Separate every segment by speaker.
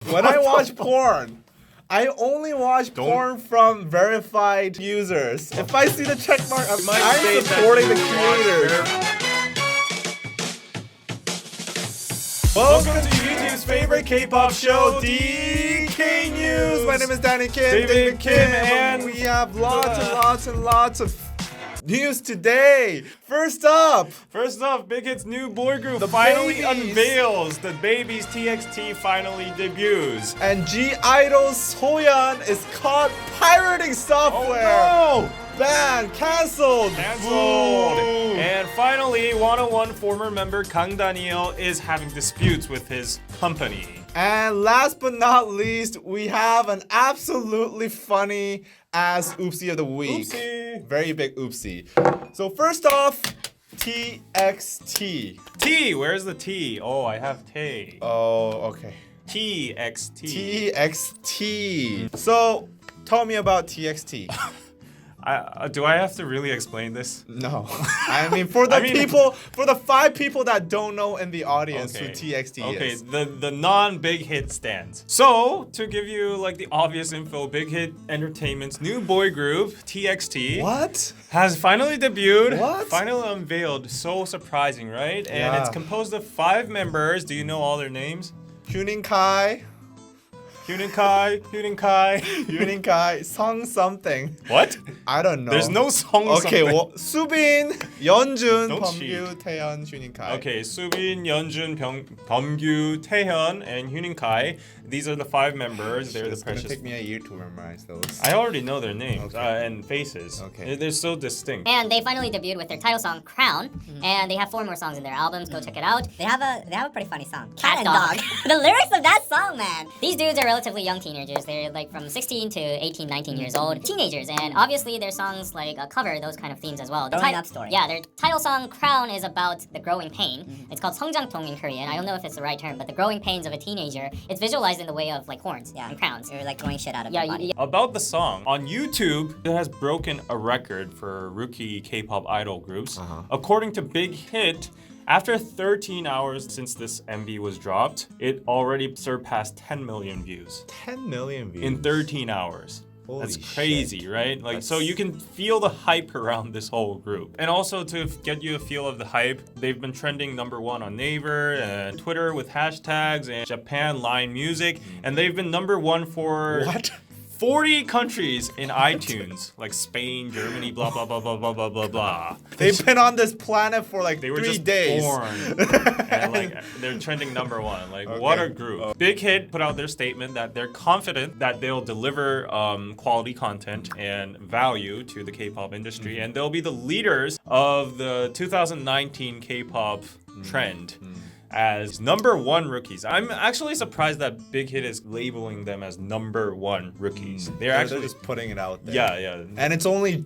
Speaker 1: When I watch porn, I only watch porn from verified users. If I see the check mark, I'm supporting the creators. Welcome to YouTube's favorite K-pop show, DK News. My name is Danny Kim, David Kim, and we have lots of news today. First up,
Speaker 2: Big Hit's new boy group finally unveils. The Babies TXT finally debuts.
Speaker 1: And G-Idol's Soyeon is caught pirating software.
Speaker 2: Oh no!
Speaker 1: Banned, cancelled.
Speaker 2: And finally, 101 former member Kang Daniel is having disputes with his company.
Speaker 1: And last but not least, we have an absolutely funny ass oopsie of the week.
Speaker 2: Oopsie.
Speaker 1: Very big oopsie. So first off, TXT.
Speaker 2: T, where's the T? Oh, I have Tay.
Speaker 1: Oh, okay.
Speaker 2: TXT.
Speaker 1: TXT. So tell me about TXT.
Speaker 2: Do I have to really explain this?
Speaker 1: No. I mean, for the 5 people that don't know in the audience who TXT is.
Speaker 2: Okay, the non-Big Hit stands. So, to give you like the obvious info, Big Hit Entertainment's new boy group, TXT, has finally debuted. Finally unveiled. So surprising, right? And it's composed of 5 members. Do you know all their names?
Speaker 1: Hyunin Kai, Song something.
Speaker 2: What?
Speaker 1: I don't know.
Speaker 2: There's no song
Speaker 1: Okay,
Speaker 2: something.
Speaker 1: well, Subin, Yeonjun,
Speaker 2: Don't
Speaker 1: Beomgyu,
Speaker 2: cheat.
Speaker 1: Taehyun, Hyunin Kai.
Speaker 2: Okay, Subin, Yeonjun, Beomgyu, Taehyun, and Hyunin Kai. These are the 5 members. They're the
Speaker 1: It's gonna
Speaker 2: precious.
Speaker 1: take me a year to memorize those.
Speaker 2: I already know their names and faces.
Speaker 1: Okay.
Speaker 2: They're so distinct.
Speaker 3: And they finally debuted with their title song "Crown," and they have 4 more songs in their albums. Go check it out.
Speaker 4: They have a pretty funny song.
Speaker 3: Cat and Dog. The lyrics of that song, man. These dudes are relatively young teenagers. They're like from 16 to 18, 19 years old. Teenagers, and obviously their songs like cover those kind of themes as well.
Speaker 4: Growing up story.
Speaker 3: Yeah, their title song "Crown" is about the growing pain. It's called 성장통 in Korean. I don't know if it's the right term, but the growing pains of a teenager. It's visualized in the way of like horns and crowns.
Speaker 4: You're like throwing shit out of your body.
Speaker 2: About the song, on YouTube, it has broken a record for rookie K-pop idol groups. According to Big Hit, after 13 hours since this MV was dropped, it already surpassed 10 million views.
Speaker 1: 10 million views.
Speaker 2: In 13 hours.
Speaker 1: Holy
Speaker 2: That's crazy,
Speaker 1: shit.
Speaker 2: right? Like, so you can feel the hype around this whole group. And also to get you a feel of the hype, they've been trending #1 on Naver and Twitter with hashtags and Japan Line Music, and they've been #1 for 40 countries in iTunes, like Spain, Germany, blah blah blah blah blah blah blah blah.
Speaker 1: They've been on this planet for like
Speaker 2: They were
Speaker 1: 3
Speaker 2: just
Speaker 1: days.
Speaker 2: born, and like they're trending #1. Like what a group! Big Hit put out their statement that they're confident that they'll deliver quality content and value to the K-pop industry, and they'll be the leaders of the 2019 K-pop trend. As #1 rookies. I'm actually surprised that Big Hit is labeling them as #1 rookies. They're actually
Speaker 1: just putting it out there.
Speaker 2: Yeah.
Speaker 1: And it's only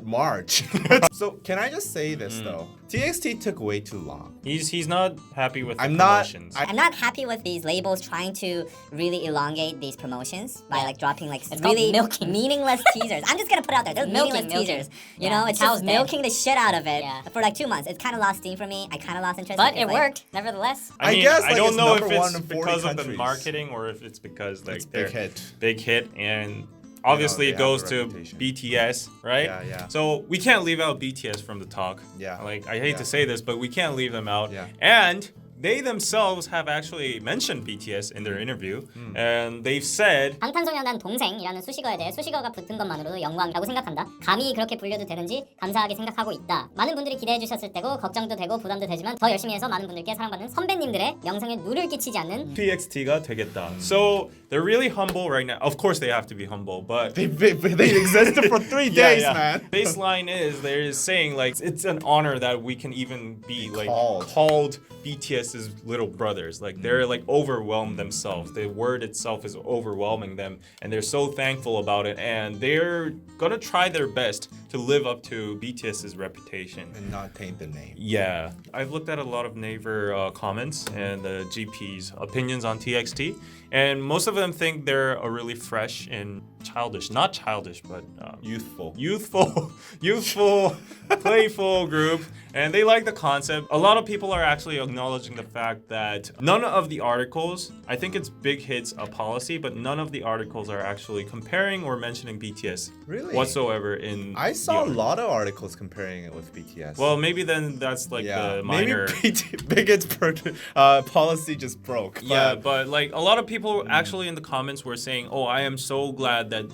Speaker 1: March. So can I just say this though? TXT took way too long.
Speaker 2: He's not happy with the
Speaker 1: I'm not-
Speaker 2: promotions.
Speaker 4: I'm not happy with these labels trying to really elongate these promotions by like dropping like
Speaker 3: It's
Speaker 4: really
Speaker 3: called milking.
Speaker 4: meaningless teasers. I'm just gonna put it out there. They're
Speaker 3: Milking.
Speaker 4: meaningless teasers. You
Speaker 3: Yeah,
Speaker 4: know,
Speaker 3: the
Speaker 4: it's
Speaker 3: cow's
Speaker 4: just
Speaker 3: dead.
Speaker 4: milking the shit out of it
Speaker 3: Yeah.
Speaker 4: for like 2 months. It kind of lost steam for me. I kind of lost interest.
Speaker 3: But
Speaker 4: because,
Speaker 3: it
Speaker 4: like,
Speaker 3: worked, nevertheless.
Speaker 2: I mean,
Speaker 1: guess,
Speaker 2: I
Speaker 1: like,
Speaker 2: don't
Speaker 1: it's
Speaker 2: know if
Speaker 1: #1
Speaker 2: it's
Speaker 1: in 40
Speaker 2: because of the
Speaker 1: countries.
Speaker 2: marketing or if it's because like
Speaker 1: It's
Speaker 2: they're
Speaker 1: Big Hit.
Speaker 2: Big Hit, and obviously
Speaker 1: they
Speaker 2: it
Speaker 1: have
Speaker 2: goes
Speaker 1: the
Speaker 2: to
Speaker 1: reputation.
Speaker 2: BTS, right?
Speaker 1: Yeah.
Speaker 2: So we can't leave out BTS from the talk.
Speaker 1: Yeah.
Speaker 2: Like I hate
Speaker 1: Yeah.
Speaker 2: to say this, but we can't leave them out.
Speaker 1: Yeah.
Speaker 2: And they themselves have actually mentioned BTS in their interview, and they've said
Speaker 3: 방탄소년단 동생이라는 수식어에 대해 수식어가 붙은 것만으로도 영광이라고 생각한다. 감히 그렇게 불려도 되는지 감사하게 생각하고 있다. 많은 분들이 기대해 주셨을 때고 걱정도 되고 부담도 되지만 더 열심히 해서 많은 분들께 사랑받는 선배님들의 명성에 누를 끼치지 않는
Speaker 2: TXT가 되겠다. So they're really humble right now. Of course they have to be humble, but
Speaker 1: They existed for 3 days, man.
Speaker 2: Baseline is they're saying like it's an honor that we can even be like called BTS's little brothers. Like they're like overwhelmed themselves. The word itself is overwhelming them, and they're so thankful about it. And they're gonna try their best to live up to BTS's reputation.
Speaker 1: And not taint the name.
Speaker 2: Yeah, I've looked at a lot of Naver comments and the GP's opinions on TXT, and most of them think they're a really fresh and not childish, but youthful, playful group, and they like the concept. A lot of people are actually acknowledging the fact that none of the articles, I think it's Big Hit's a policy, but none of the articles are actually comparing or mentioning BTS
Speaker 1: Really?
Speaker 2: whatsoever in
Speaker 1: I saw a
Speaker 2: the article.
Speaker 1: lot of articles comparing it with BTS.
Speaker 2: Well, maybe then that's like the minor.
Speaker 1: Maybe Biggest policy just broke.
Speaker 2: Yeah, but like a lot of people actually in the comments were saying, "Oh, I am so glad that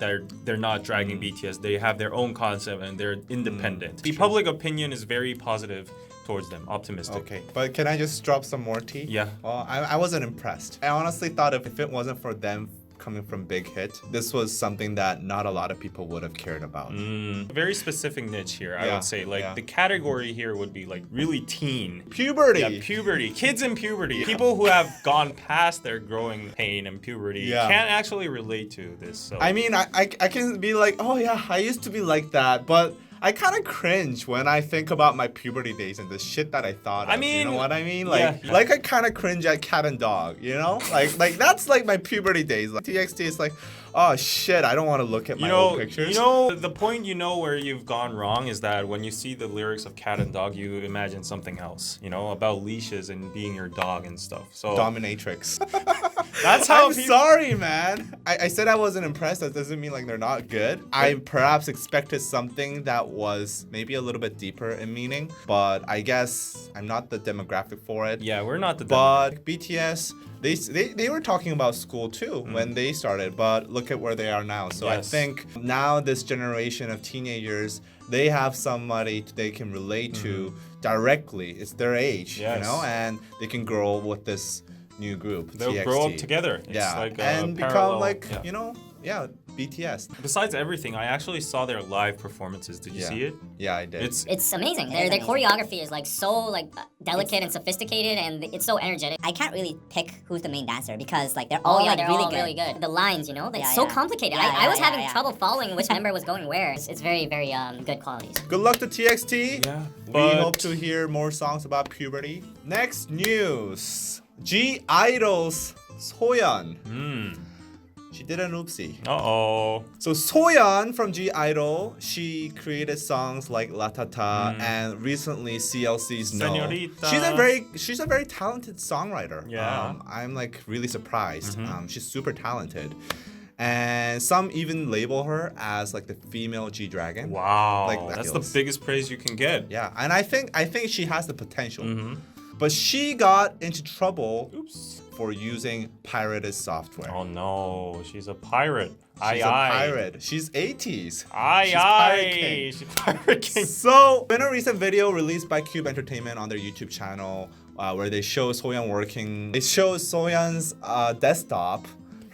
Speaker 2: they're not dragging BTS. They have their own concept and they're independent." The public opinion is very positive towards them, optimistic.
Speaker 1: Okay, but can I just drop some more tea?
Speaker 2: Yeah.
Speaker 1: Well, I wasn't impressed. I honestly thought if it wasn't for them coming from Big Hit, this was something that not a lot of people would have cared about.
Speaker 2: Very specific niche here, I
Speaker 1: Yeah,
Speaker 2: would say. Like
Speaker 1: yeah.
Speaker 2: the category here would be like really teen.
Speaker 1: Puberty.
Speaker 2: Yeah, puberty. Kids in puberty. People who have gone past their growing pain and puberty
Speaker 1: Yeah.
Speaker 2: can't actually relate to this. So
Speaker 1: I mean, I can be like, oh yeah, I used to be like that, but I kind of cringe when I think about my puberty days and the shit that I thought.
Speaker 2: I
Speaker 1: of, you
Speaker 2: mean,
Speaker 1: know what I mean?
Speaker 2: yeah.
Speaker 1: Like I kind of cringe at Cat and Dog, you know? Like that's like my puberty days. Like TXT is like, oh shit, I don't want to look at my old pictures.
Speaker 2: The point where you've gone wrong is that when you see the lyrics of Cat and Dog, you imagine something else, about leashes and being your dog and stuff. So
Speaker 1: Dominatrix.
Speaker 2: that's how
Speaker 1: I'm sorry, man. I said I wasn't impressed. That doesn't mean like they're not good. I perhaps expected something that was maybe a little bit deeper in meaning, but I guess I'm not the demographic for it.
Speaker 2: Yeah, we're not the
Speaker 1: But BTS, they were talking about school too when they started, but look at where they are now. So I
Speaker 2: Yes.
Speaker 1: think now this generation of teenagers, they have somebody they can relate to directly. It's their age,
Speaker 2: Yes.
Speaker 1: and they can grow with this new group.
Speaker 2: They'll
Speaker 1: TXT.
Speaker 2: grow up together. It's
Speaker 1: Yeah,
Speaker 2: like a
Speaker 1: and become
Speaker 2: parallel-
Speaker 1: like
Speaker 2: yeah.
Speaker 1: BTS.
Speaker 2: Besides everything, I actually saw their live performances. Did you
Speaker 1: Yeah.
Speaker 2: see it?
Speaker 1: Yeah, I did.
Speaker 3: It's amazing.
Speaker 4: It is
Speaker 3: Their
Speaker 4: amazing.
Speaker 3: choreography is like so like delicate and sophisticated, and it's so energetic.
Speaker 4: I can't really pick who's the main dancer because like they're all like
Speaker 3: they're
Speaker 4: really
Speaker 3: all
Speaker 4: good.
Speaker 3: really good. The lines, it's
Speaker 4: Yeah,
Speaker 3: so
Speaker 4: yeah.
Speaker 3: complicated.
Speaker 4: Yeah,
Speaker 3: I was
Speaker 4: yeah,
Speaker 3: having
Speaker 4: yeah.
Speaker 3: trouble following which member was going where. It's very very good qualities.
Speaker 1: Good luck to TXT.
Speaker 2: Yeah,
Speaker 1: We
Speaker 2: but-
Speaker 1: hope to hear more songs about puberty. Next news. G-Idol's Soyeon. She did an oopsie.
Speaker 2: Uh-oh.
Speaker 1: So Soyeon from G-Idol, she created songs like La Ta Ta and recently CLC's No.
Speaker 2: Señorita.
Speaker 1: She's a very talented songwriter.
Speaker 2: Yeah.
Speaker 1: I'm like really surprised. She's super talented. And some even label her as like the female G-Dragon.
Speaker 2: Wow.
Speaker 1: Like, that
Speaker 2: That's
Speaker 1: feels-
Speaker 2: the biggest praise you can get.
Speaker 1: Yeah, and I think she has the potential. But she got into trouble for using pirated software.
Speaker 2: Oh no, she's a pirate.
Speaker 1: She's a pirate. She's 80s.
Speaker 2: Aye,
Speaker 1: She's
Speaker 2: aye.
Speaker 1: Pirate King.
Speaker 2: She's Pirate King.
Speaker 1: So, in a recent video released by Cube Entertainment on their YouTube channel, where they show Soyeon working, they show Soyeon's desktop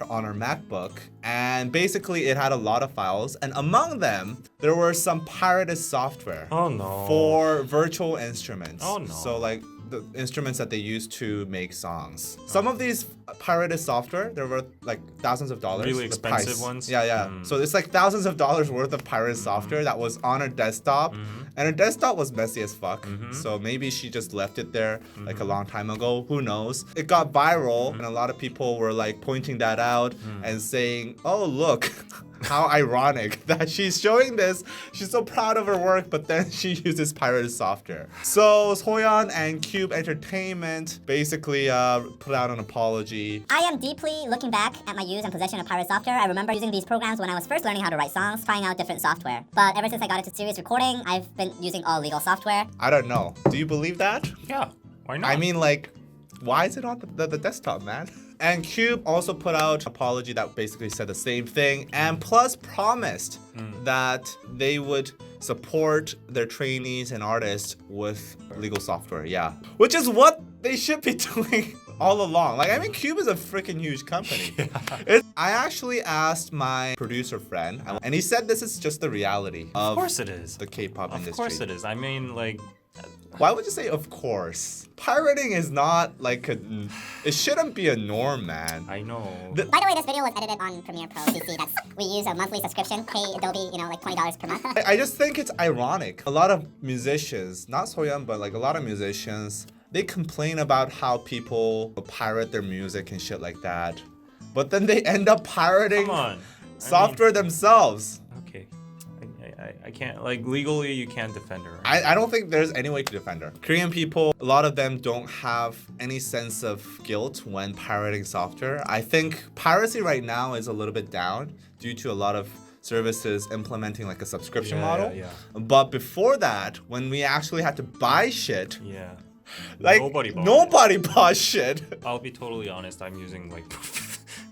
Speaker 1: on her MacBook, and basically it had a lot of files, and among them there were some pirated software
Speaker 2: Oh no.
Speaker 1: for virtual instruments.
Speaker 2: Oh, no.
Speaker 1: So like the instruments that they use to make songs. Some of these pirated software, there were like thousands of dollars.
Speaker 2: Really
Speaker 1: the
Speaker 2: expensive
Speaker 1: price.
Speaker 2: ones?
Speaker 1: Yeah. So it's like thousands of dollars worth of pirated software that was on her desktop, and her desktop was messy as fuck. So maybe she just left it there like a long time ago. Who knows? It got viral, and a lot of people were like pointing that out and saying, "Oh look." How ironic that she's showing this. She's so proud of her work, but then she uses pirated software. So Soyeon and Cube Entertainment basically put out an apology.
Speaker 5: I am deeply looking back at my use and possession of pirate software. I remember using these programs when I was first learning how to write songs, trying out different software. But ever since I got into serious recording, I've been using all legal software.
Speaker 1: I don't know. Do you believe that?
Speaker 2: Yeah. Why not?
Speaker 1: I mean, like, why is it on the desktop, man? And Cube also put out an apology that basically said the same thing, and plus promised that they would support their trainees and artists with legal software. Yeah, which is what they should be doing all along. Like, I mean, Cube is a freaking huge company. I actually asked my producer friend, and he said this is just the reality
Speaker 2: Of course it is.
Speaker 1: the K-pop industry.
Speaker 2: Of course it is. I mean, like,
Speaker 1: Why would you say of course? Pirating is not like it shouldn't be a norm, man.
Speaker 2: I know.
Speaker 5: By the way, this video was edited on Premiere Pro CC. We use a monthly subscription, pay Adobe, like $20 per month.
Speaker 1: I just think it's ironic. A lot of musicians, not Soyeon, but like a lot of musicians, they complain about how people pirate their music and shit like that. But then they end up pirating
Speaker 2: Come on.
Speaker 1: software themselves.
Speaker 2: Okay. I I can't, like, legally you can't defend her.
Speaker 1: I don't think there's any way to defend her. Korean people, a lot of them don't have any sense of guilt when pirating software. I think piracy right now is a little bit down due to a lot of services implementing like a subscription model.
Speaker 2: Yeah.
Speaker 1: But before that, when we actually had to buy shit,
Speaker 2: Yeah.
Speaker 1: like nobody bought shit.
Speaker 2: I'll be totally honest, I'm using like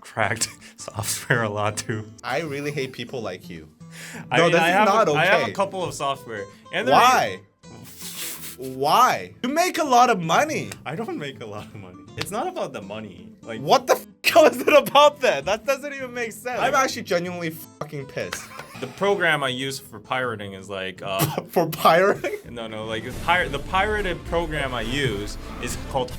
Speaker 2: cracked software a lot too.
Speaker 1: I really hate people like you.
Speaker 2: I mean,
Speaker 1: this is not
Speaker 2: I have
Speaker 1: okay.
Speaker 2: a couple of software. And
Speaker 1: Why? Why? You make a lot of money.
Speaker 2: I don't make a lot of money. It's not about the money. Like,
Speaker 1: What the f*** is it about that? That doesn't even make sense. I'm actually genuinely fucking pissed.
Speaker 2: the program I use for pirating is like
Speaker 1: For pirating?
Speaker 2: no, like the pirated program I use is called.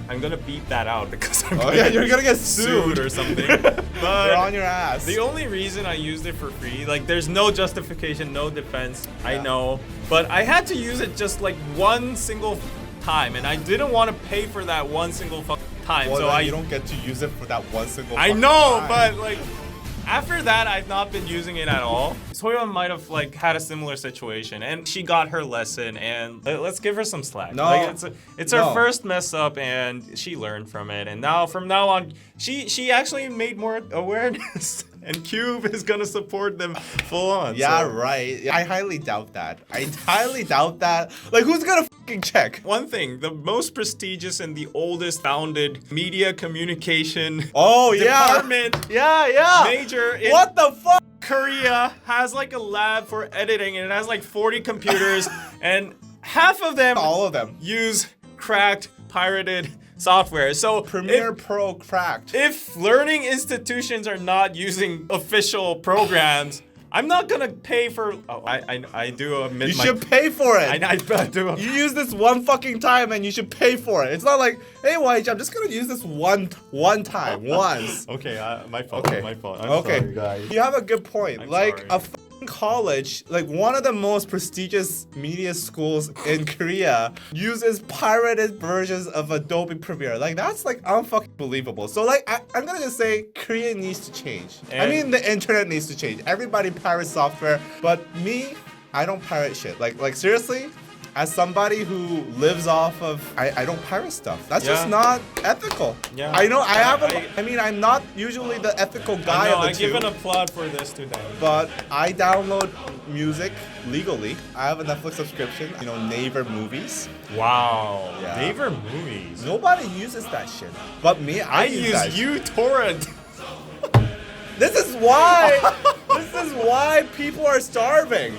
Speaker 2: I'm gonna beep that out because I'm
Speaker 1: You're gonna get sued
Speaker 2: or something.
Speaker 1: They're
Speaker 2: But
Speaker 1: on your ass.
Speaker 2: the only reason I used it for free, like there's no justification, no defense, I
Speaker 1: Yeah.
Speaker 2: know, but I had to use it just like one single time, and I didn't want to pay for that one single time.
Speaker 1: Well,
Speaker 2: So
Speaker 1: then you don't get to use it for that one single
Speaker 2: I
Speaker 1: fucking
Speaker 2: know,
Speaker 1: time.
Speaker 2: but like after that, I've not been using it at all. Soyeon might have like had a similar situation, and she got her lesson. And let's give her some slack.
Speaker 1: No,
Speaker 2: like, it's her
Speaker 1: no.
Speaker 2: first mess up, and she learned from it. And now, from now on, she actually made more awareness. And Cube is gonna support them full on.
Speaker 1: Yeah,
Speaker 2: so.
Speaker 1: right. I highly doubt that. I highly doubt that. Like, who's gonna fucking check?
Speaker 2: One thing, the most prestigious and the oldest founded media communication
Speaker 1: Oh, yeah.
Speaker 2: department
Speaker 1: Yeah.
Speaker 2: major in
Speaker 1: What the fuck?
Speaker 2: Korea has like a lab for editing, and it has like 40 computers, and half of them
Speaker 1: All of them.
Speaker 2: use cracked, pirated software. So
Speaker 1: Premiere Pro cracked.
Speaker 2: if learning institutions are not using official programs, I'm not gonna pay for. Oh, I do admit
Speaker 1: You should pay for it.
Speaker 2: I do.
Speaker 1: You use this one fucking time and you should pay for it. It's not like, hey, YG, I'm just gonna use this one time, once.
Speaker 2: Okay, my fault.
Speaker 1: Okay.
Speaker 2: My fault. I'm
Speaker 1: Okay.
Speaker 2: sorry, guys.
Speaker 1: You have a good point.
Speaker 2: I'm
Speaker 1: like
Speaker 2: sorry.
Speaker 1: a fucking college, like one of the most prestigious media schools in Korea, uses pirated versions of Adobe Premiere. Like that's like unfucking believable. So like I'm gonna just say Korea needs to change. I
Speaker 2: And-
Speaker 1: mean the internet needs to change. Everybody pirates software, but me, I don't pirate shit. Like seriously. As somebody who lives off of, I don't pirate stuff. That's just
Speaker 2: Yeah.
Speaker 1: not ethical.
Speaker 2: Yeah.
Speaker 1: I know. I
Speaker 2: I
Speaker 1: mean, I'm not usually the ethical guy
Speaker 2: I know,
Speaker 1: of the
Speaker 2: I
Speaker 1: two.
Speaker 2: give an applaud for this to them.
Speaker 1: But I download music legally. I have a Netflix subscription, Naver Movies.
Speaker 2: Wow.
Speaker 1: Yeah.
Speaker 2: Naver movies.
Speaker 1: Nobody uses that shit. But me, I use that shit.
Speaker 2: uTorrent.
Speaker 1: This is why people are starving.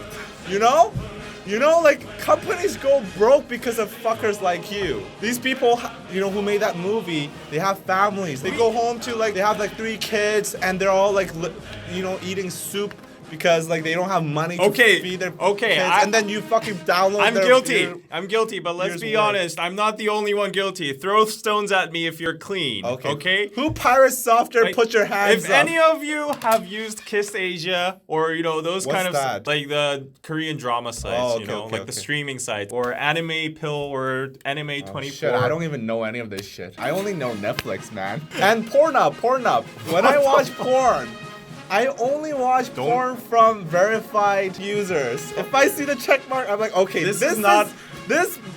Speaker 1: Like companies go broke because of fuckers like you. These people, who made that movie, they have families. They go home to they have 3 kids and they're all eating soup because they don't have money to feed their kids. And then you fucking download
Speaker 2: I'm guilty, but let's
Speaker 1: year's
Speaker 2: be
Speaker 1: work.
Speaker 2: honest. I'm not the only one guilty. Throw stones at me if you're clean. Okay?
Speaker 1: Who pirates software?
Speaker 2: Like,
Speaker 1: Put your hands
Speaker 2: if
Speaker 1: up.
Speaker 2: any of you have used Kiss Asia or those
Speaker 1: What's
Speaker 2: kind of
Speaker 1: that?
Speaker 2: like the Korean drama sites,
Speaker 1: Oh, okay,
Speaker 2: the streaming sites or Anime Pill or Anime 24.
Speaker 1: Shit, I don't even know any of this shit. I only know Netflix, man. And Pornhub. When I watch porn, I only watch porn from verified users. If I see the check mark, I'm like, okay,
Speaker 2: This
Speaker 1: this
Speaker 2: is not-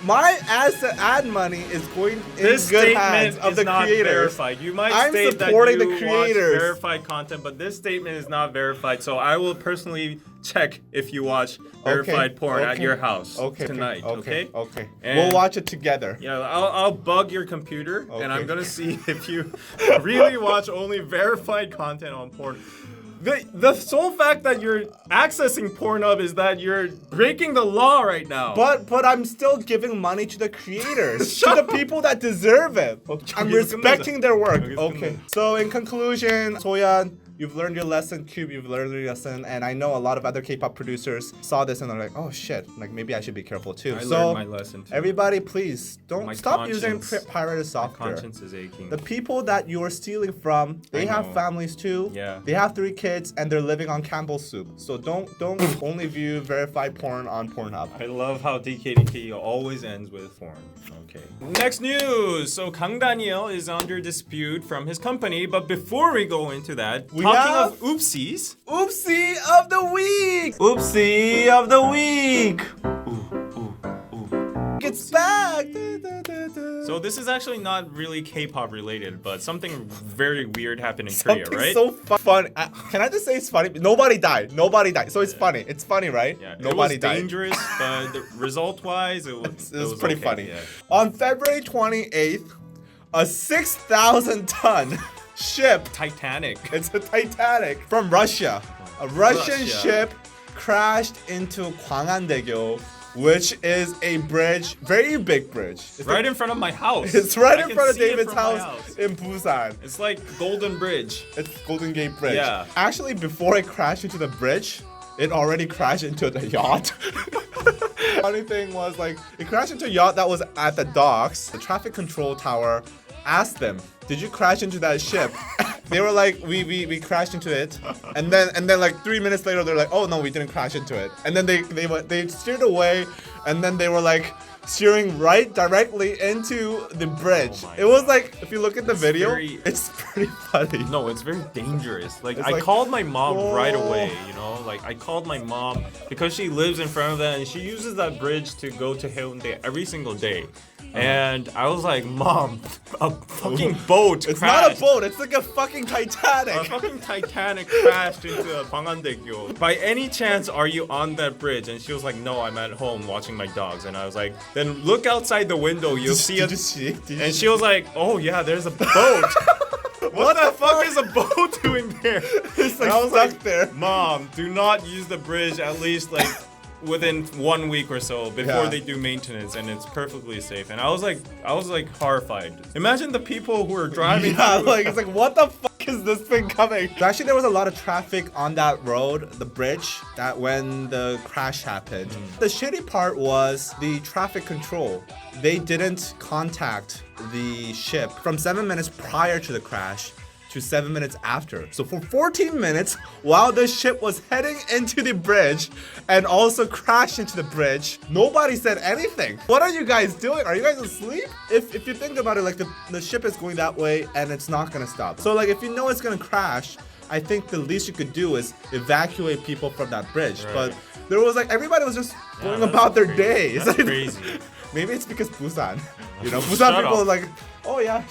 Speaker 1: my ad money is going in
Speaker 2: This
Speaker 1: good hands
Speaker 2: statement
Speaker 1: of
Speaker 2: is
Speaker 1: the
Speaker 2: not
Speaker 1: creators.
Speaker 2: verified. You might
Speaker 1: I'm
Speaker 2: state that
Speaker 1: supporting
Speaker 2: you
Speaker 1: the
Speaker 2: watch
Speaker 1: creators.
Speaker 2: verified content, but this statement is not verified. So I will personally check if you watch verified porn at your house tonight. Okay. And
Speaker 1: We'll watch it together.
Speaker 2: Yeah, I'll bug your computer, and I'm
Speaker 1: Okay.
Speaker 2: gonna see if you really watch only verified content on porn. The sole fact that you're accessing Pornhub is that you're breaking the law right now.
Speaker 1: But I'm still giving money to the creators, to the people that deserve it. I'm respecting their work. Okay. So in conclusion, Soyeon, you've learned your lesson. Cube, you've learned your lesson. And I know a lot of other K-pop producers saw this and they're like, oh shit, maybe I should be careful too.
Speaker 2: I
Speaker 1: So
Speaker 2: learned my lesson too.
Speaker 1: everybody, please don't
Speaker 2: My
Speaker 1: stop using
Speaker 2: conscience-
Speaker 1: pirated software.
Speaker 2: Conscience is aching.
Speaker 1: The people that you're stealing from, they
Speaker 2: I
Speaker 1: have
Speaker 2: know.
Speaker 1: families too.
Speaker 2: Yeah.
Speaker 1: They have 3 kids and they're living on Campbell's soup. So don't only view verified porn on Pornhub.
Speaker 2: I love how DKDKTV always ends with porn. Okay. Next news. So Kang Daniel is under dispute from his company, but before we go into that,
Speaker 1: We
Speaker 2: Talking
Speaker 1: have
Speaker 2: of oopsies.
Speaker 1: Oopsie of the week. Oopsie of the week. It's back.
Speaker 2: So this is actually not really K-pop related, but something very weird happened in
Speaker 1: Something
Speaker 2: Korea, right?
Speaker 1: so funny. Can I just say it's funny? Nobody died. Nobody died. So it's funny. It's funny, right?
Speaker 2: Yeah,
Speaker 1: Nobody
Speaker 2: it was
Speaker 1: died.
Speaker 2: dangerous, but result-wise, it was
Speaker 1: pretty
Speaker 2: okay,
Speaker 1: funny.
Speaker 2: yeah.
Speaker 1: On February 28th, a 6,000-ton ship.
Speaker 2: Titanic.
Speaker 1: It's a Titanic from Russia. A Russian
Speaker 2: Russia.
Speaker 1: ship crashed into Gwangan-daegyo, which is a bridge, very big bridge. It's
Speaker 2: Right in front of my house.
Speaker 1: It's right
Speaker 2: I
Speaker 1: in
Speaker 2: can
Speaker 1: front of
Speaker 2: see it
Speaker 1: David's
Speaker 2: from my
Speaker 1: house in Busan.
Speaker 2: It's like Golden Bridge.
Speaker 1: It's Golden Gate Bridge.
Speaker 2: Yeah.
Speaker 1: Actually, before it crashed into the bridge, it already crashed into the yacht. Funny thing was, like, it crashed into a yacht that was at the docks. The traffic control tower asked them, "Did you crash into that ship?" They were like, we crashed into it, and then like 3 minutes later they're like, "Oh no, we didn't crash into it." And then they steered away, and then they were like steering right directly into the bridge.
Speaker 2: Oh my
Speaker 1: It was
Speaker 2: God.
Speaker 1: like, if you look at the video,
Speaker 2: very-
Speaker 1: it's pretty funny.
Speaker 2: No, it's very dangerous. Like
Speaker 1: It's
Speaker 2: I
Speaker 1: like,
Speaker 2: called my mom right
Speaker 1: oh.
Speaker 2: away, you know? Like I called my mom because she lives in front of that and she uses that bridge to go to Haeundae every single day. And I was like, "Mom, a fucking boat
Speaker 1: It's
Speaker 2: crashed.
Speaker 1: not a boat, it's like a fucking Titanic.
Speaker 2: A fucking Titanic crashed into Gwangan-daegyo. By any chance, are you on that bridge?" And she was like, "No, I'm at home watching my dogs." And I was like, "Then look outside the window. You'll see
Speaker 1: Did
Speaker 2: it."
Speaker 1: you see? Did you
Speaker 2: And
Speaker 1: see?
Speaker 2: she was like, "Oh yeah, there's a boat." What the fuck is a boat doing there?
Speaker 1: It's like
Speaker 2: And I was
Speaker 1: stuck
Speaker 2: like,
Speaker 1: there.
Speaker 2: "Mom, do not use the bridge at least like within 1 week or so before
Speaker 1: Yeah.
Speaker 2: they do maintenance, and it's perfectly safe." And I was like horrified. Imagine the people who are driving.
Speaker 1: Yeah,
Speaker 2: through-
Speaker 1: like it's like, what the fuck is this thing coming? Actually, there was a lot of traffic on that road, the bridge, that when the crash happened. The shitty part was the traffic control. They didn't contact the ship from 7 minutes prior to the crash to 7 minutes after. So for 14 minutes, while the ship was heading into the bridge and also crashed into the bridge, nobody said anything. What are you guys doing? Are you guys asleep? If you think about it, like the ship is going that way and it's not gonna stop. So like if you know it's gonna crash, I think the least you could do is evacuate people from that bridge.
Speaker 2: Right.
Speaker 1: But there was like everybody was just going
Speaker 2: that's
Speaker 1: about their
Speaker 2: crazy.
Speaker 1: days.
Speaker 2: That's crazy.
Speaker 1: Maybe it's because Busan. You know, Busan
Speaker 2: Shut
Speaker 1: people
Speaker 2: up.
Speaker 1: are like, oh yeah,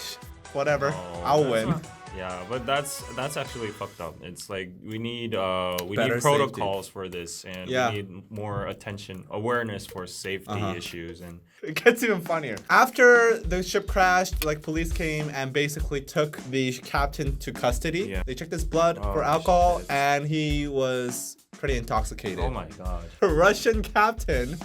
Speaker 1: whatever,
Speaker 2: Oh,
Speaker 1: I'll
Speaker 2: that's
Speaker 1: win.
Speaker 2: not- Yeah, but that's actually fucked up. It's like we need
Speaker 1: Better
Speaker 2: protocols for this, and
Speaker 1: Yeah.
Speaker 2: we need more attention, awareness for safety issues, and
Speaker 1: It gets even funnier. After the ship crashed, like police came and basically took the captain to custody.
Speaker 2: Yeah.
Speaker 1: They checked his blood
Speaker 2: Oh,
Speaker 1: for alcohol,
Speaker 2: shit.
Speaker 1: and he was pretty intoxicated.
Speaker 2: oh my god.
Speaker 1: The Russian captain,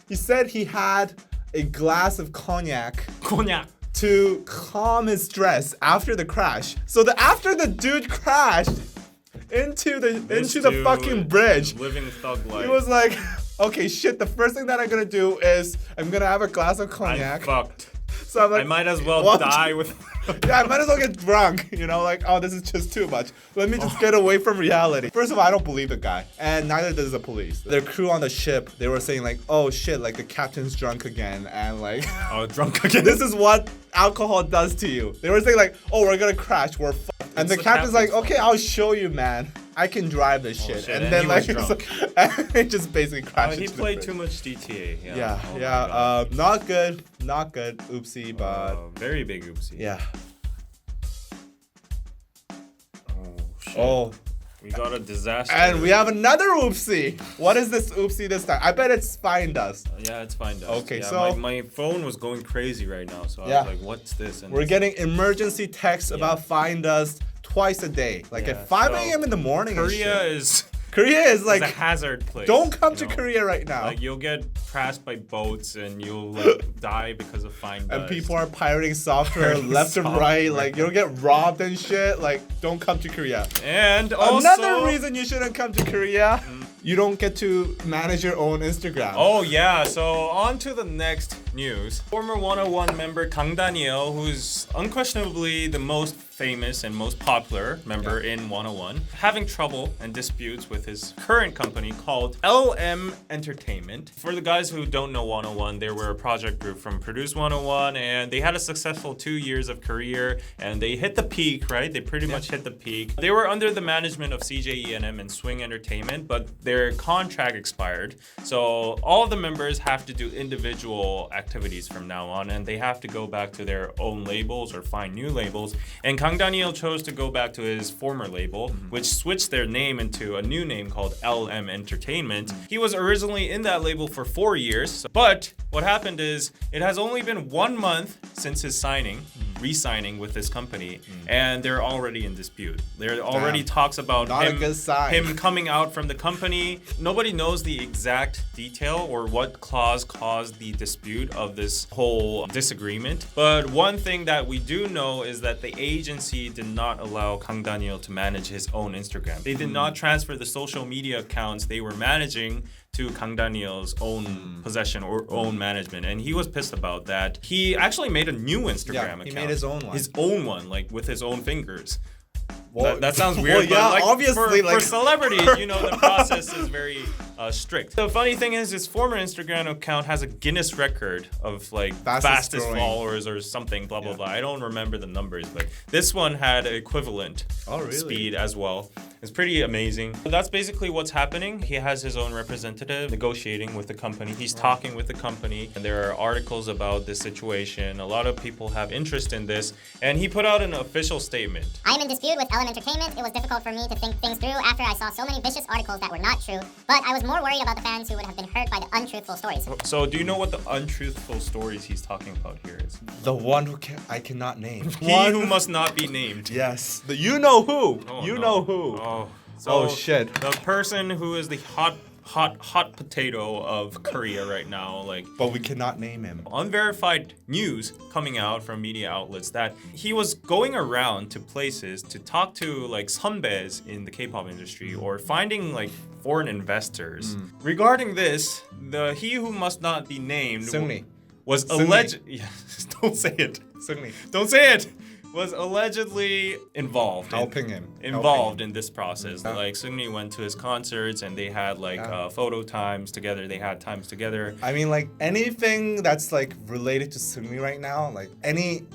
Speaker 1: he said he had a glass of cognac
Speaker 2: Cognac.
Speaker 1: to calm his stress after the crash. So after the dude crashed into the
Speaker 2: dude,
Speaker 1: fucking bridge,
Speaker 2: Living thug life.
Speaker 1: he was like, okay, shit, the first thing that I'm gonna do is I'm gonna have a glass of
Speaker 2: I'm
Speaker 1: cognac.
Speaker 2: fucked.
Speaker 1: So I'm like,
Speaker 2: I might as well
Speaker 1: what?
Speaker 2: die with.
Speaker 1: Yeah, I might as well get drunk, you know, like, oh, this is just too much. Let me just get away from reality. First of all, I don't believe the guy, and neither does the police. Their crew on the ship, they were saying like, oh shit, like the captain's drunk again, and like,
Speaker 2: Oh, drunk again.
Speaker 1: this is what alcohol does to you. They were saying like, oh, we're gonna crash, we're fucked. And
Speaker 2: It's
Speaker 1: the
Speaker 2: the
Speaker 1: captain's like,
Speaker 2: captain's
Speaker 1: okay, I'll show you, man. I can drive this shit.
Speaker 2: shit,
Speaker 1: And
Speaker 2: and
Speaker 1: then
Speaker 2: he
Speaker 1: like,
Speaker 2: was drunk.
Speaker 1: and it just basically crashed.
Speaker 2: He
Speaker 1: into the
Speaker 2: played
Speaker 1: bridge.
Speaker 2: too much GTA. Yeah.
Speaker 1: Yeah,
Speaker 2: Oh my
Speaker 1: yeah.
Speaker 2: God.
Speaker 1: Not good. Not good. Oopsie, but
Speaker 2: Very big oopsie.
Speaker 1: yeah.
Speaker 2: Oh shit.
Speaker 1: Oh.
Speaker 2: We got a disaster.
Speaker 1: And we have another oopsie. What is this oopsie this time? I bet it's Find Us.
Speaker 2: Yeah, it's fine. Dust.
Speaker 1: Okay,
Speaker 2: yeah,
Speaker 1: so-
Speaker 2: my phone was going crazy right now, so
Speaker 1: Yeah.
Speaker 2: I was like, "What's this?" And
Speaker 1: We're
Speaker 2: it's-
Speaker 1: getting emergency texts about Find Us twice a day. Like
Speaker 2: Yeah,
Speaker 1: at 5
Speaker 2: so
Speaker 1: a.m. in the morning. and
Speaker 2: Korea
Speaker 1: shit.
Speaker 2: is
Speaker 1: Korea is
Speaker 2: like
Speaker 1: like,
Speaker 2: a hazard place.
Speaker 1: don't come
Speaker 2: you
Speaker 1: to
Speaker 2: know?
Speaker 1: Korea right now.
Speaker 2: Like you'll get crashed by boats and you'll like die because of fine
Speaker 1: And
Speaker 2: dust.
Speaker 1: people are pirating software
Speaker 2: Pirating
Speaker 1: left and right.
Speaker 2: software.
Speaker 1: Like you'll get robbed and shit. Like don't come to Korea.
Speaker 2: And also
Speaker 1: Another reason you shouldn't come to Korea, you don't get to manage your own Instagram.
Speaker 2: Oh yeah, so on to the next news. Former 101 member Kang Daniel, who's unquestionably the most famous and most popular member in 101, having trouble and disputes with with his current company called LM Entertainment. For the guys who don't know 101, they were a project group from Produce 101, and they had a successful 2 years of career, and they hit the peak, right? They pretty much hit the peak. They were under the management of CJENM and Swing Entertainment, but their contract expired. So all of the members have to do individual activities from now on, and they have to go back to their own labels or find new labels. And Kang Daniel chose to go back to his former label, which switched their name into a new name called LM Entertainment. He was originally in that label for 4 years, but what happened is it has only been 1 month since his re-signing with this company, and they're already in dispute. There already talks about
Speaker 1: Not a good sign.
Speaker 2: him coming out from the company. Nobody knows the exact detail or what clause caused the dispute of this whole disagreement. But one thing that we do know is that the agency did not allow Kang Daniel to manage his own Instagram. They did not transfer the social media accounts they were managing to Kang Daniel's own possession or own management, and he was pissed about that. He actually made a new Instagram account.
Speaker 1: He made his own one.
Speaker 2: His own one, like with his own fingers.
Speaker 1: Well,
Speaker 2: That sounds
Speaker 1: well,
Speaker 2: weird,
Speaker 1: yeah,
Speaker 2: but like
Speaker 1: obviously,
Speaker 2: for
Speaker 1: like
Speaker 2: celebrities, you know, the process is very strict. The funny thing is, his former Instagram account has a Guinness record of like fastest
Speaker 1: growing.
Speaker 2: followers or something, blah blah blah. I don't remember the numbers, but this one had equivalent speed as well. It's pretty amazing. That's basically what's happening. He has his own representative negotiating with the company. He's talking with the company, and there are articles about this situation. A lot of people have interest in this, and he put out an official statement.
Speaker 3: I am in dispute with LM Entertainment. It was difficult for me to think things through after I saw so many vicious articles that were not true, but I was more worried about the fans who would have been hurt by the untruthful stories.
Speaker 2: So do you know what the untruthful stories he's talking about here is?
Speaker 1: the one who I cannot name.
Speaker 2: He who must not be named.
Speaker 1: Yes, you know who.
Speaker 2: Oh,
Speaker 1: You
Speaker 2: no.
Speaker 1: know who.
Speaker 2: Oh, so
Speaker 1: Oh, shit.
Speaker 2: The person who is the hot potato of Korea right now, like
Speaker 1: But we cannot name him.
Speaker 2: unverified news coming out from media outlets that he was going around to places to talk to like 선배s in the K-pop industry or finding like foreign investors. Regarding this, the he who must not be named
Speaker 1: Seungri.
Speaker 2: was
Speaker 1: Seungri.
Speaker 2: alleged. Yeah, don't say it.
Speaker 1: Seungri.
Speaker 2: Don't say it. Was allegedly involved.
Speaker 1: Helping him.
Speaker 2: Involved in this process.
Speaker 1: Yeah.
Speaker 2: Like Seungri went to his concerts and they had like photo times together. They had times together.
Speaker 1: I mean, like anything that's like related to Seungri right now, like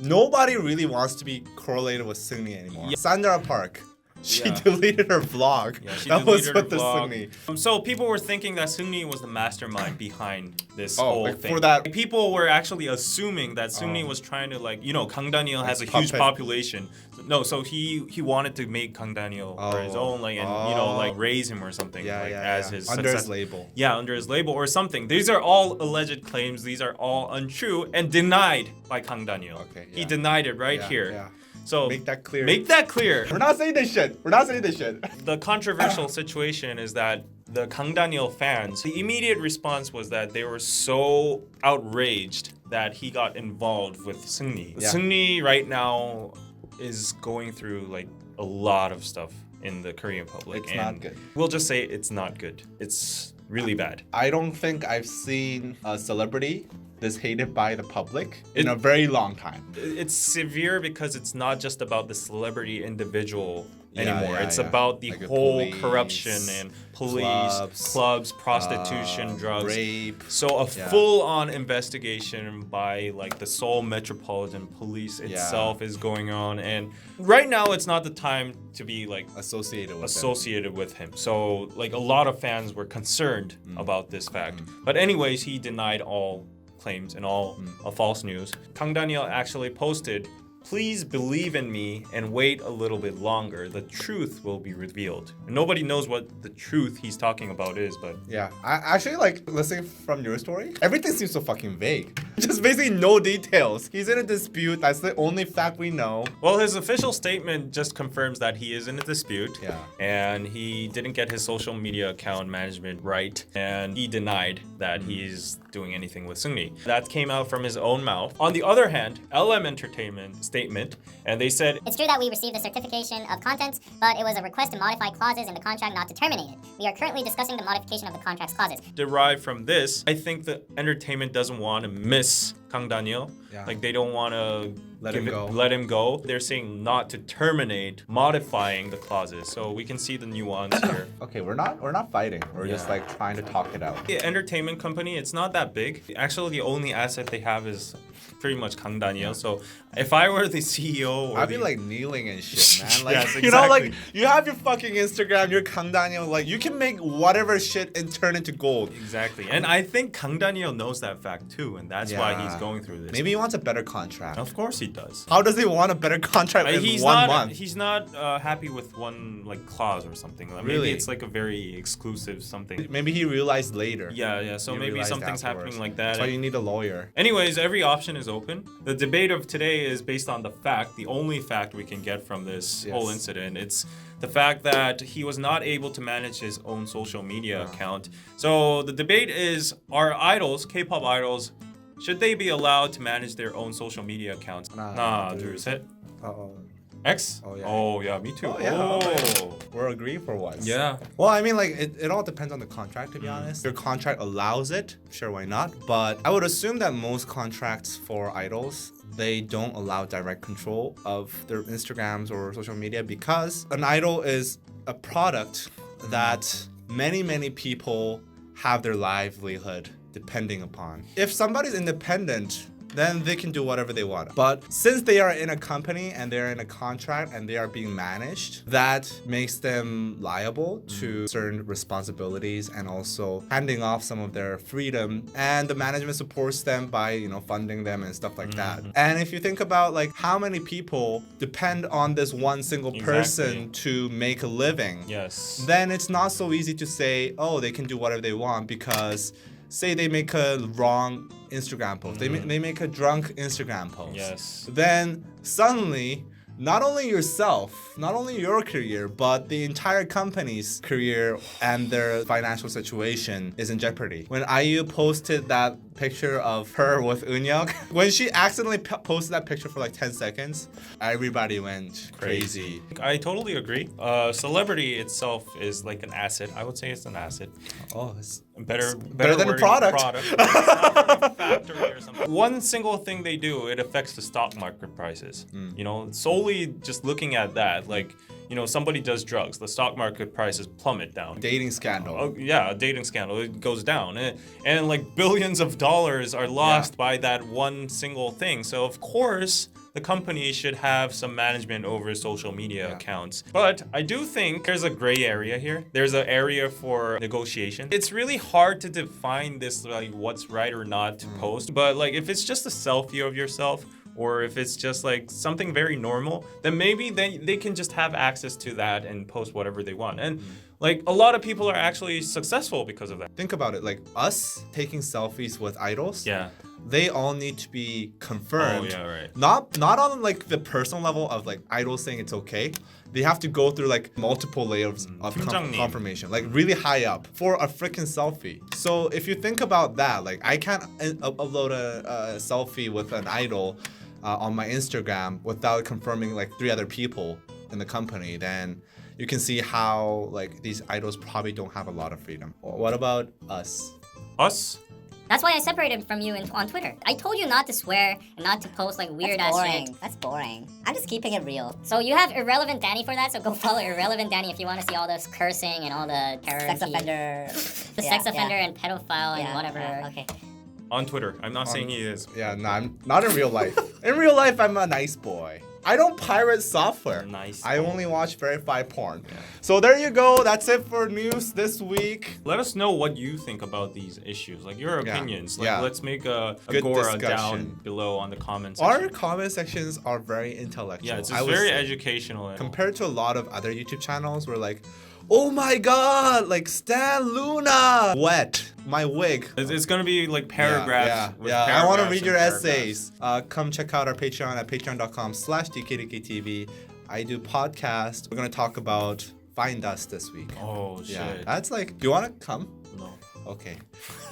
Speaker 1: nobody really wants to be correlated with Seungri anymore.
Speaker 2: Yeah.
Speaker 1: Sandra Park, she
Speaker 2: Yeah.
Speaker 1: deleted her vlog.
Speaker 2: Yeah, she
Speaker 1: that was
Speaker 2: deleted her
Speaker 1: with the
Speaker 2: vlog.
Speaker 1: Seungri.
Speaker 2: So people were thinking that Seungri was the mastermind behind this whole
Speaker 1: like
Speaker 2: thing.
Speaker 1: for that-
Speaker 2: Like, people were actually assuming that Seungri was trying to like, you know, Kang Daniel has a huge
Speaker 1: puppet.
Speaker 2: population. No, so he wanted to make Kang Daniel for his own, like, and you know, like raise him or something, as his
Speaker 1: under
Speaker 2: success-
Speaker 1: his label.
Speaker 2: Yeah, under his label or something. These are all alleged claims. These are all untrue and denied by Kang Daniel.
Speaker 1: Okay,
Speaker 2: He
Speaker 1: yeah.
Speaker 2: denied it right
Speaker 1: Yeah,
Speaker 2: here.
Speaker 1: yeah.
Speaker 2: So
Speaker 1: Make that clear.
Speaker 2: Make that clear.
Speaker 1: We're not saying this shit. We're not saying this shit.
Speaker 2: The controversial situation is that the Kang Daniel fans, the immediate response was that they were so outraged that he got involved with Seungri.
Speaker 1: Yeah.
Speaker 2: Seungri right now is going through like a lot of stuff in the Korean public.
Speaker 1: It's
Speaker 2: and
Speaker 1: not good.
Speaker 2: We'll just say it's not good. It's really bad.
Speaker 1: I don't think I've seen a celebrity this hated by the public in a very long time.
Speaker 2: It's severe because it's not just about the celebrity individual
Speaker 1: Yeah,
Speaker 2: anymore.
Speaker 1: yeah,
Speaker 2: It's
Speaker 1: yeah.
Speaker 2: about the
Speaker 1: Like the
Speaker 2: whole
Speaker 1: police,
Speaker 2: corruption and police, clubs, prostitution, drugs.
Speaker 1: rape.
Speaker 2: So a full-on investigation by like the Seoul Metropolitan Police itself is going on, and right now it's not the time to be like
Speaker 1: associated with
Speaker 2: him. So like a lot of fans were concerned about this fact. But anyways, he denied all claims and all false news. Kang Daniel actually posted, "Please believe in me and wait a little bit longer. The truth will be revealed." And nobody knows what the truth he's talking about is, but
Speaker 1: Yeah, I actually like listening from your story. Everything seems so fucking vague. Just basically no details. He's in a dispute. That's the only fact we know.
Speaker 2: well, his official statement just confirms that he is in a dispute.
Speaker 1: Yeah.
Speaker 2: And he didn't get his social media account management right, and he denied that he's doing anything with Seungri. That came out from his own mouth. On the other hand, LM Entertainment statement, and they said,
Speaker 3: It's true that we received a certification of contents, but it was a request to modify clauses in the contract, not to terminate it. We are currently discussing the modification of the contract's clauses.
Speaker 2: derived from this, I think the entertainment doesn't want to miss Kang Daniel.
Speaker 1: Yeah.
Speaker 2: Like they don't want to
Speaker 1: Let him go.
Speaker 2: let him go. They're saying not to terminate, modifying the clauses. So we can see the nuance here.
Speaker 1: Okay, we're not fighting. We're just
Speaker 2: Yeah.
Speaker 1: like trying to talk it out.
Speaker 2: The entertainment company, it's not that big. Actually, the only asset they have is pretty much Kang Daniel. So if I were the CEO, or
Speaker 1: I'd be like kneeling and shit, man. Like,
Speaker 2: Yes,
Speaker 1: you know, like
Speaker 2: exactly.
Speaker 1: you have your fucking Instagram, your Kang Daniel, like you can make whatever shit and turn into gold.
Speaker 2: Exactly. And I think Kang Daniel knows that fact too, and that's why he's
Speaker 1: Yeah.
Speaker 2: going through this.
Speaker 1: Maybe he wants a better contract.
Speaker 2: Of course he does.
Speaker 1: How does he want a better contract in
Speaker 2: He's
Speaker 1: 1
Speaker 2: not.
Speaker 1: month?
Speaker 2: He's not happy with one like clause or something. Like,
Speaker 1: Really?
Speaker 2: Maybe it's like a very exclusive something.
Speaker 1: Maybe he realized later.
Speaker 2: Yeah, yeah. So
Speaker 1: He
Speaker 2: maybe
Speaker 1: realized
Speaker 2: something's
Speaker 1: afterwards.
Speaker 2: happening like that.
Speaker 1: That's why you need a lawyer.
Speaker 2: Anyways, every option is open. The debate of today is based on the fact, the only fact we can get from this
Speaker 1: Yes.
Speaker 2: whole incident. It's the fact that he was not able to manage his own social media account. So the debate is, are idols, K-pop idols, should they be allowed to manage their own social media accounts?
Speaker 1: Nah,
Speaker 2: 둘, 셋.
Speaker 1: Uh-oh.
Speaker 2: X?
Speaker 1: Oh, yeah.
Speaker 2: Oh, yeah, me too.
Speaker 1: Oh, yeah.
Speaker 2: Oh.
Speaker 1: We're agreeing for once.
Speaker 2: Yeah.
Speaker 1: Well, I mean, like, it all depends on the contract, to be honest. If your contract allows it, sure, why not? But I would assume that most contracts for idols, they don't allow direct control of their Instagrams or social media because an idol is a product that many people have their livelihood depending upon. If somebody's independent, then they can do whatever they want. But since they are in a company and they're in a contract and they are being managed, that makes them liable to certain responsibilities and also handing off some of their freedom. And the management supports them by, you know, funding them and stuff like that. And if you think about like how many people depend on this one single person to make a living,
Speaker 2: Yes.
Speaker 1: then it's not so easy to say, oh, they can do whatever they want because say they make a wrong Instagram post, they make a drunk Instagram post.
Speaker 2: Yes.
Speaker 1: Then suddenly, not only yourself, not only your career, but the entire company's career and their financial situation is in jeopardy. When IU posted that picture of her with Eunhyuk, when she accidentally posted that picture for like 10 seconds, everybody went crazy.
Speaker 2: I totally agree. Celebrity itself is like an asset. I would say it's an asset.
Speaker 1: Oh, it's
Speaker 2: Better
Speaker 1: than a
Speaker 2: wording,
Speaker 1: product.
Speaker 2: It's not like a factory or something. One single thing they do, it affects the stock market prices. You know, solely just looking at that, like, you know, somebody does drugs, the stock market prices plummet down.
Speaker 1: dating scandal.
Speaker 2: Oh, yeah, a dating scandal, it goes down. And like billions of dollars are lost by that one single thing. So of course, the company should have some management over social media accounts. But I do think there's a gray area here. There's an area for negotiation. It's really hard to define this, like what's right or not to post. But like if it's just a selfie of yourself, or if it's just like something very normal, then maybe they can just have access to that and post whatever they want. And like a lot of people are actually successful because of that.
Speaker 1: Think about it, like us taking selfies with idols.
Speaker 2: Yeah.
Speaker 1: They all need to be confirmed.
Speaker 2: Oh, yeah, right.
Speaker 1: Not on like the personal level of like idols saying it's okay. They have to go through like multiple layers of
Speaker 2: 팀장님.
Speaker 1: confirmation, like really high up for a freaking selfie. So if you think about that, like I can't upload a selfie with an idol on my Instagram without confirming like 3 other people in the company, then you can see how like these idols probably don't have a lot of freedom. What about us?
Speaker 2: Us?
Speaker 3: That's why I separated from you on Twitter. I told you not to swear and not to post like weird
Speaker 4: That's
Speaker 3: ass
Speaker 4: boring.
Speaker 3: shit.
Speaker 4: That's boring. I'm just keeping it real.
Speaker 3: So you have Irrelevant Danny for that, so go follow Irrelevant Danny if you want to see all this cursing and all the terror.
Speaker 4: Sex offender.
Speaker 3: The sex offender and pedophile and
Speaker 4: Yeah,
Speaker 3: whatever.
Speaker 4: yeah, okay.
Speaker 2: On Twitter. I'm not saying he is.
Speaker 1: Yeah, no, I'm not in real life. In real life, I'm a nice boy. I don't pirate software.
Speaker 2: Nice
Speaker 1: I
Speaker 2: boy.
Speaker 1: only watch verified porn. So there you go. That's it for news this week.
Speaker 2: Let us know what you think about these issues, like your
Speaker 1: Yeah.
Speaker 2: opinions. Like,
Speaker 1: Yeah.
Speaker 2: let's make a
Speaker 1: Good
Speaker 2: Agora
Speaker 1: discussion.
Speaker 2: down below on the comments
Speaker 1: Our
Speaker 2: section.
Speaker 1: comment sections are very intellectual.
Speaker 2: Yeah, it's
Speaker 1: I
Speaker 2: just
Speaker 1: would
Speaker 2: very
Speaker 1: say.
Speaker 2: educational.
Speaker 1: Compared to a lot of other YouTube channels, we're like, oh my god, like Stan Luna, wet, my wig.
Speaker 2: It's gonna be like paragraphs.
Speaker 1: Yeah,
Speaker 2: with
Speaker 1: yeah. I want to
Speaker 2: paragraphs
Speaker 1: read
Speaker 2: and
Speaker 1: your
Speaker 2: paragraphs.
Speaker 1: essays. Come check out our Patreon at patreon.com/DKDKTV. I do podcast. We're gonna talk about Find Us this week.
Speaker 2: Oh shit.
Speaker 1: Yeah, that's like. Do you want to come?
Speaker 2: No.
Speaker 1: Okay.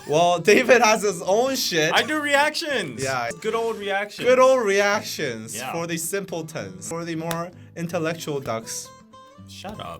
Speaker 1: Well, David has his own shit.
Speaker 2: I do reactions.
Speaker 1: Yeah.
Speaker 2: Good old reactions.
Speaker 1: Good old reactions
Speaker 2: Yeah.
Speaker 1: for the simpletons, for the more intellectual ducks.
Speaker 2: Shut up.